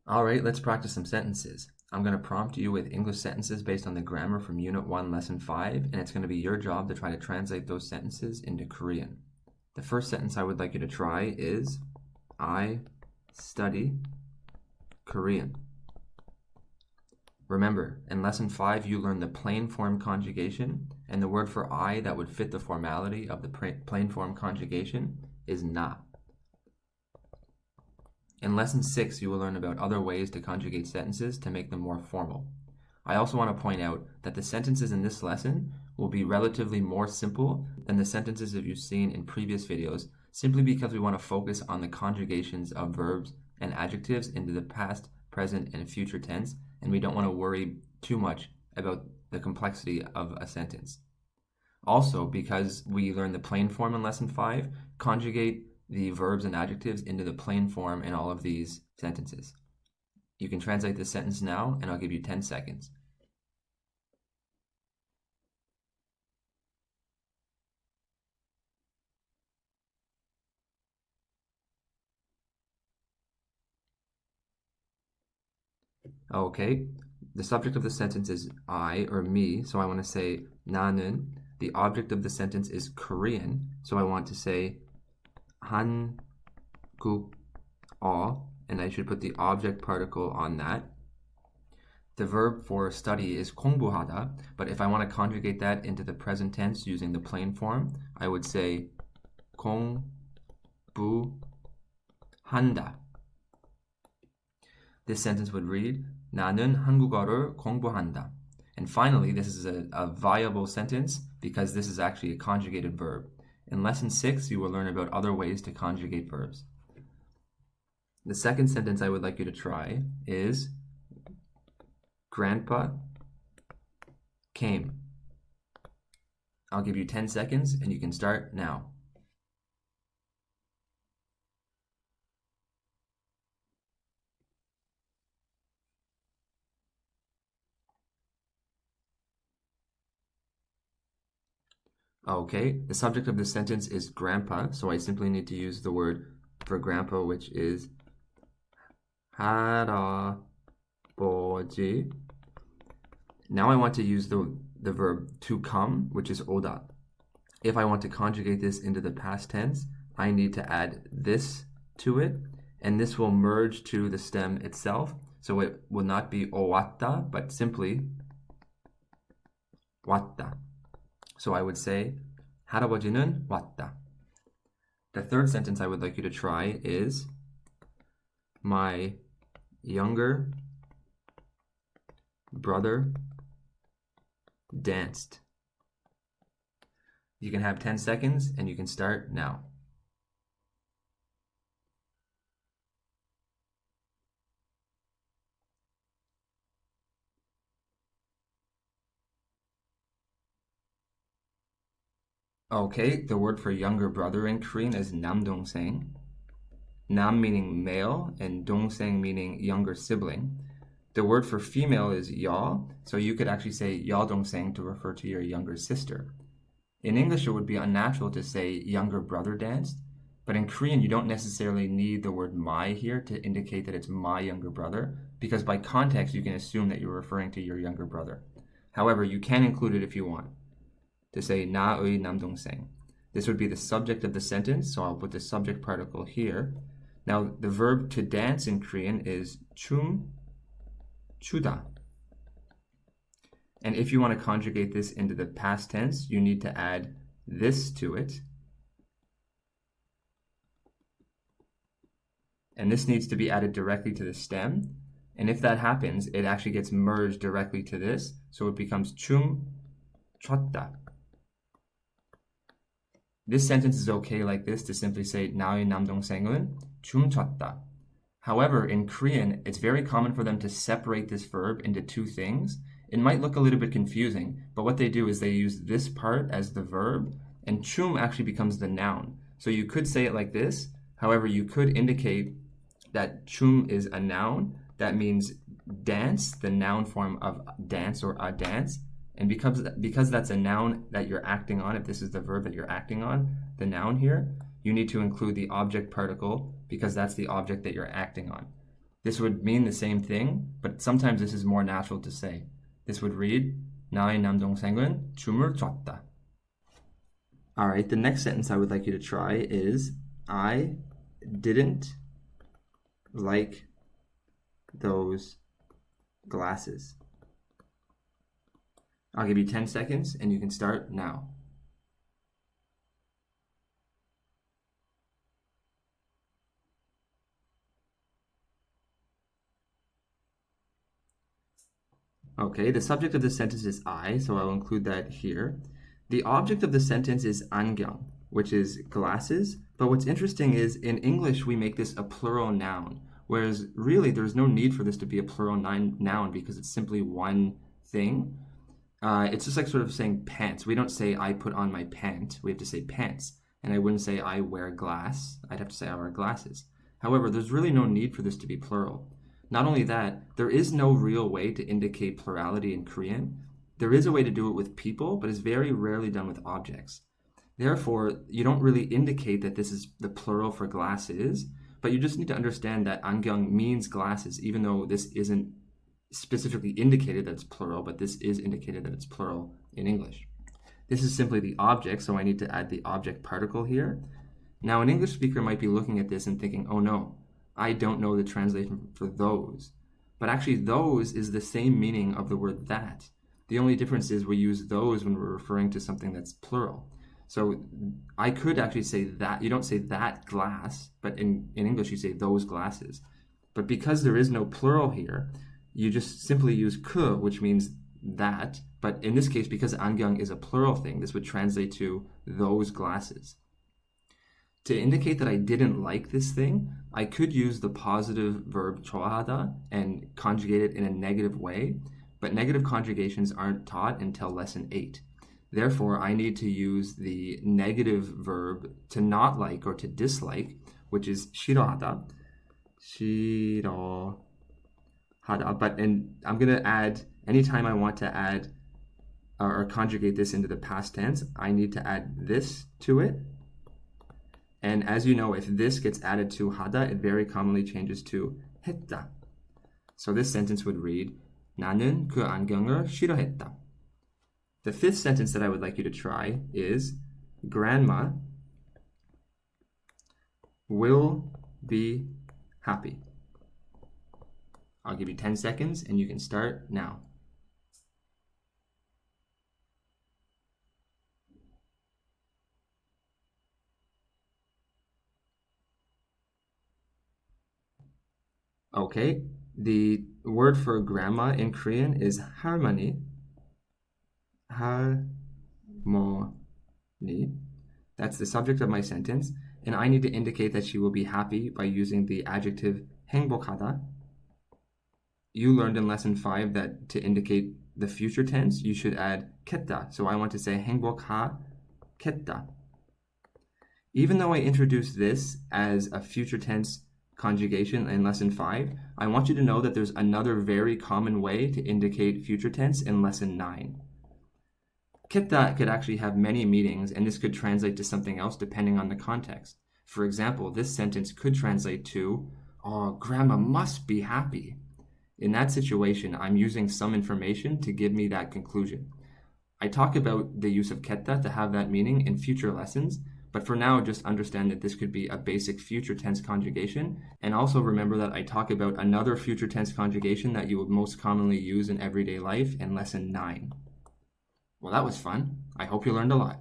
Alright, let's practice some sentences. I'm going to prompt you with English sentences based on the grammar from Unit 1, Lesson 5, and it's going to be your job to try to translate those sentences into Korean. The first sentence I would like you to try is, I study Korean. Remember, in Lesson 5, you learned the plain form conjugation, and the word for I that would fit the formality of the plain form conjugation is na. In Lesson 6, you will learn about other ways to conjugate sentences to make them more formal. I also want to point out that the sentences in this lesson will be relatively more simple than the sentences that you've seen in previous videos, simply because we want to focus on the conjugations of verbs and adjectives into the past, present, and future tense, and we don't want to worry too much about the complexity of a sentence. Also, because we learned the plain form in Lesson 5, conjugate the verbs and adjectives into the plain form in all of these sentences. You can translate this sentence now, and I'll give you 10 seconds. Okay, the subject of the sentence is I or me, so I want to say 나는. The object of the sentence is Korean, so I want to say 한국어, and I should put the object particle on that. The verb for study is 공부하다, but if I want to conjugate that into the present tense using the plain form, I would say 공부한다. This sentence would read, 나는 한국어를 공부한다. And finally, this is a viable sentence because this is actually a conjugated verb. In Lesson 6, you will learn about other ways to conjugate verbs. The second sentence I would like you to try is, Grandpa came. I'll give you 10 seconds and you can start now. Okay, the subject of this sentence is grandpa, so I simply need to use the word for grandpa, which is 할아버지. Now I want to use the verb to come, which is 오다. If I want to conjugate this into the past tense, I need to add this to it, and this will merge to the stem itself, so it will not be 오왔다, but simply 왔다. So I would say, 할아버지는 왔다. The third sentence I would like you to try is, my younger brother danced. You can have 10 seconds and you can start now. Okay, the word for younger brother in Korean is 남동생. 남 meaning male and 동생 meaning younger sibling. The word for female is 여, so you could actually say 여동생 to refer to your younger sister. In English, it would be unnatural to say younger brother danced, but in Korean, you don't necessarily need the word my here to indicate that it's my younger brother, because by context, you can assume that you're referring to your younger brother. However, you can include it if you want, to say 나의 남동생. This would be the subject of the sentence, so I'll put the subject particle here. Now, the verb to dance in Korean is 추다. And if you want to conjugate this into the past tense, you need to add this to it. And this needs to be added directly to the stem. And if that happens, it actually gets merged directly to this, so it becomes 춤췄다. This sentence is okay like this, to simply say 나의 남동생은 춤췄다. However, in Korean, it's very common for them to separate this verb into two things. It might look a little bit confusing, but what they do is they use this part as the verb, and 춤 actually becomes the noun. So you could say it like this. However, you could indicate that 춤 is a noun. That means dance, the noun form of dance or a dance. And because that's a noun that you're acting on, if this is the verb that you're acting on, the noun here, you need to include the object particle because that's the object that you're acting on. This would mean the same thing, but sometimes this is more natural to say. This would read, 나의 남동생은 춤을 췄다. All right, the next sentence I would like you to try is, I didn't like those glasses. I'll give you 10 seconds and you can start now. Okay, the subject of the sentence is I, so I'll include that here. The object of the sentence is 안경, which is glasses, but what's interesting is in English we make this a plural noun, whereas really there's no need for this to be a plural noun because it's simply one thing. It's just like sort of saying pants. We don't say I put on my pant, we have to say pants. And I wouldn't say I wear glass, I'd have to say I wear glasses. However, there's really no need for this to be plural. Not only that, there is no real way to indicate plurality in Korean. There is a way to do it with people, but it's very rarely done with objects. Therefore, you don't really indicate that this is the plural for glasses, but you just need to understand that 안경 means glasses, even though this isn't specifically indicated that it's plural, but this is indicated that it's plural in English. This is simply the object, so I need to add the object particle here. Now, an English speaker might be looking at this and thinking, oh no, I don't know the translation for those. But actually, those is the same meaning of the word that. The only difference is we use those when we're referring to something that's plural. So I could actually say that. You don't say that glass, but in English you say those glasses. But because there is no plural here, you just simply use 그, which means that. But in this case, because 안경 is a plural thing, this would translate to those glasses. To indicate that I didn't like this thing, I could use the positive verb 좋아하다 and conjugate it in a negative way, but negative conjugations aren't taught until lesson 8. Therefore, I need to use the negative verb to not like or to dislike, which is 싫어하다. 싫어하다. And I'm going to add, anytime I want to add or conjugate this into the past tense, I need to add this to it. And as you know, if this gets added to 하다, it very commonly changes to 했다. So this sentence would read, 나는 그 안경을 싫어했다. The fifth sentence that I would like you to try is, grandma will be happy. I'll give you 10 seconds and you can start now. Okay, the word for grandma in Korean is 할머니. 할머니. That's the subject of my sentence, and I need to indicate that she will be happy by using the adjective 행복하다. You learned in lesson 5 that to indicate the future tense, you should add 겠다. So I want to say 행복하겠다. Even though I introduced this as a future tense conjugation in lesson 5, I want you to know that there's another very common way to indicate future tense in lesson 9. 겠다 could actually have many meanings, and this could translate to something else depending on the context. For example, this sentence could translate to, oh, grandma must be happy. In that situation, I'm using some information to give me that conclusion. I talk about the use of 겠다 to have that meaning in future lessons, but for now, just understand that this could be a basic future tense conjugation, and also remember that I talk about another future tense conjugation that you would most commonly use in everyday life in lesson 9. Well, that was fun. I hope you learned a lot.